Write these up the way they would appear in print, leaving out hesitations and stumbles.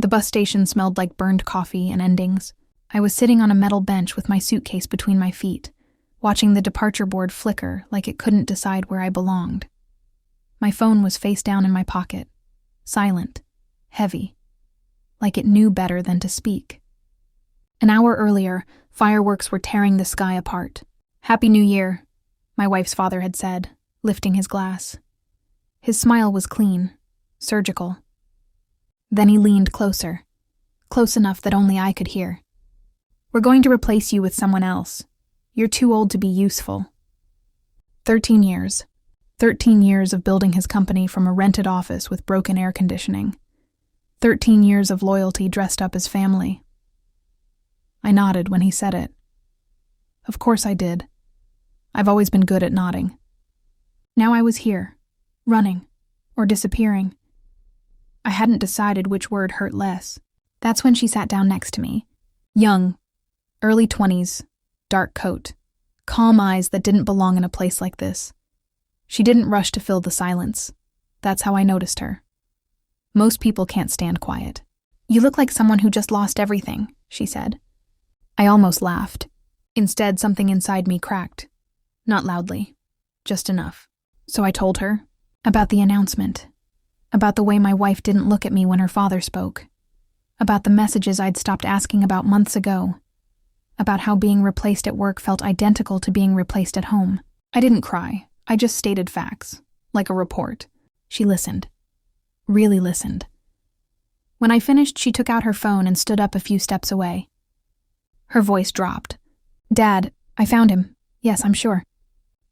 The bus station smelled like burned coffee and endings. I was sitting on a metal bench with my suitcase between my feet, watching the departure board flicker like it couldn't decide where I belonged. My phone was face down in my pocket, silent, heavy, like it knew better than to speak. An hour earlier, fireworks were tearing the sky apart. "Happy New Year," my wife's father had said, lifting his glass. His smile was clean, surgical. Then he leaned closer, close enough that only I could hear. "We're going to replace you with someone else. You're too old to be useful." 13 years. 13 years of building his company from a rented office with broken air conditioning. 13 years of loyalty dressed up as family. I nodded when he said it. Of course I did. I've always been good at nodding. Now I was here, running, or disappearing. I hadn't decided which word hurt less. That's when she sat down next to me. Young, early 20s, dark coat, calm eyes that didn't belong in a place like this. She didn't rush to fill the silence. That's how I noticed her. Most people can't stand quiet. "You look like someone who just lost everything," she said. I almost laughed. Instead, something inside me cracked. Not loudly, just enough. So I told her about the announcement, about the way my wife didn't look at me when her father spoke, about the messages I'd stopped asking about months ago, about how being replaced at work felt identical to being replaced at home. I didn't cry. I just stated facts, like a report. She listened. Really listened. When I finished, she took out her phone and stood up a few steps away. Her voice dropped. "Dad, I found him. Yes, I'm sure."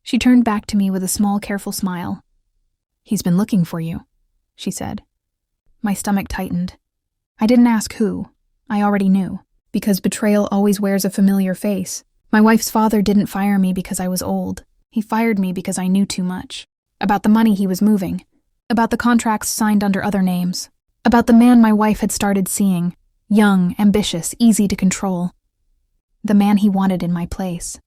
She turned back to me with a small, careful smile. "He's been looking for you," she said. My stomach tightened. I didn't ask who. I already knew, because betrayal always wears a familiar face. My wife's father didn't fire me because I was old. He fired me because I knew too much. About the money he was moving. About the contracts signed under other names. About the man my wife had started seeing. Young, ambitious, easy to control. The man he wanted in my place.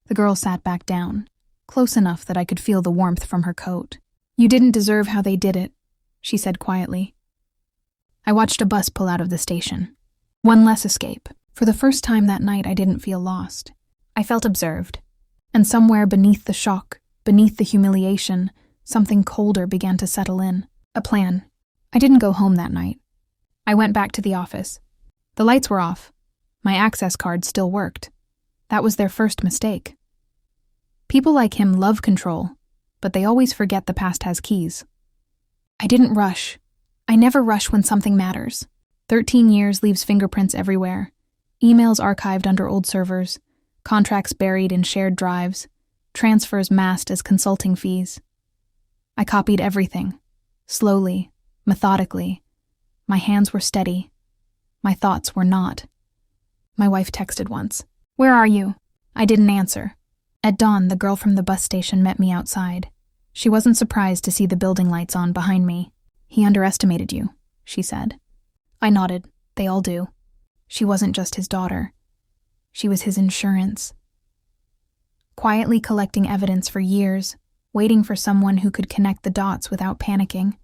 The girl sat back down, close enough that I could feel the warmth from her coat. "You didn't deserve how they did it," she said quietly. I watched a bus pull out of the station. One less escape. For the first time that night, I didn't feel lost. I felt observed. And somewhere beneath the shock, beneath the humiliation, something colder began to settle in. A plan. I didn't go home that night. I went back to the office. The lights were off. My access card still worked. That was their first mistake. People like him love control, but they always forget the past has keys. I didn't rush. I never rush when something matters. 13 years leaves fingerprints everywhere. Emails archived under old servers. Contracts buried in shared drives. Transfers masked as consulting fees. I copied everything. Slowly, methodically. My hands were steady. My thoughts were not. My wife texted once. "Where are you?" I didn't answer. At dawn, the girl from the bus station met me outside. She wasn't surprised to see the building lights on behind me. "He underestimated you," she said. I nodded. They all do. She wasn't just his daughter. She was his insurance. Quietly collecting evidence for years, waiting for someone who could connect the dots without panicking.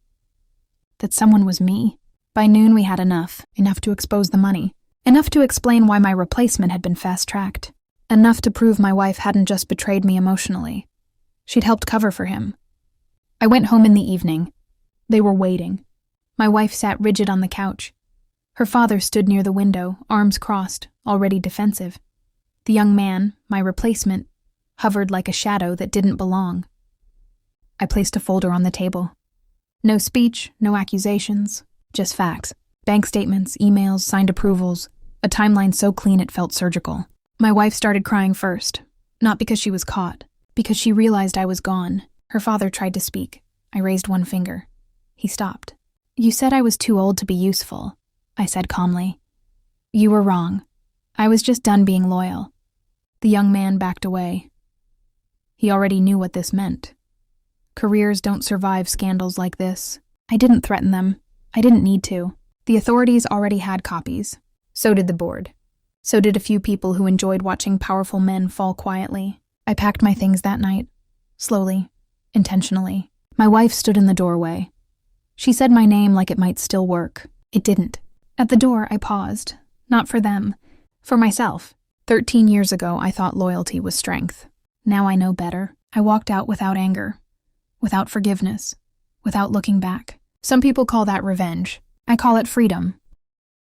That someone was me. By noon, we had enough to expose the money. Enough to explain why my replacement had been fast-tracked. Enough to prove my wife hadn't just betrayed me emotionally. She'd helped cover for him. I went home in the evening. They were waiting. My wife sat rigid on the couch. Her father stood near the window, arms crossed, already defensive. The young man, my replacement, hovered like a shadow that didn't belong. I placed a folder on the table. No speech, no accusations, just facts. Bank statements, emails, signed approvals, a timeline so clean it felt surgical. My wife started crying first, not because she was caught, because she realized I was gone. Her father tried to speak. I raised one finger. He stopped. "You said I was too old to be useful," I said calmly. "You were wrong. I was just done being loyal." The young man backed away. He already knew what this meant. Careers don't survive scandals like this. I didn't threaten them. I didn't need to. The authorities already had copies. So did the board. So did a few people who enjoyed watching powerful men fall quietly. I packed my things that night. Slowly. Intentionally. My wife stood in the doorway. She said my name like it might still work. It didn't. At the door, I paused. Not for them. For myself. 13 years ago, I thought loyalty was strength. Now I know better. I walked out without anger, without forgiveness, without looking back. Some people call that revenge. I call it freedom.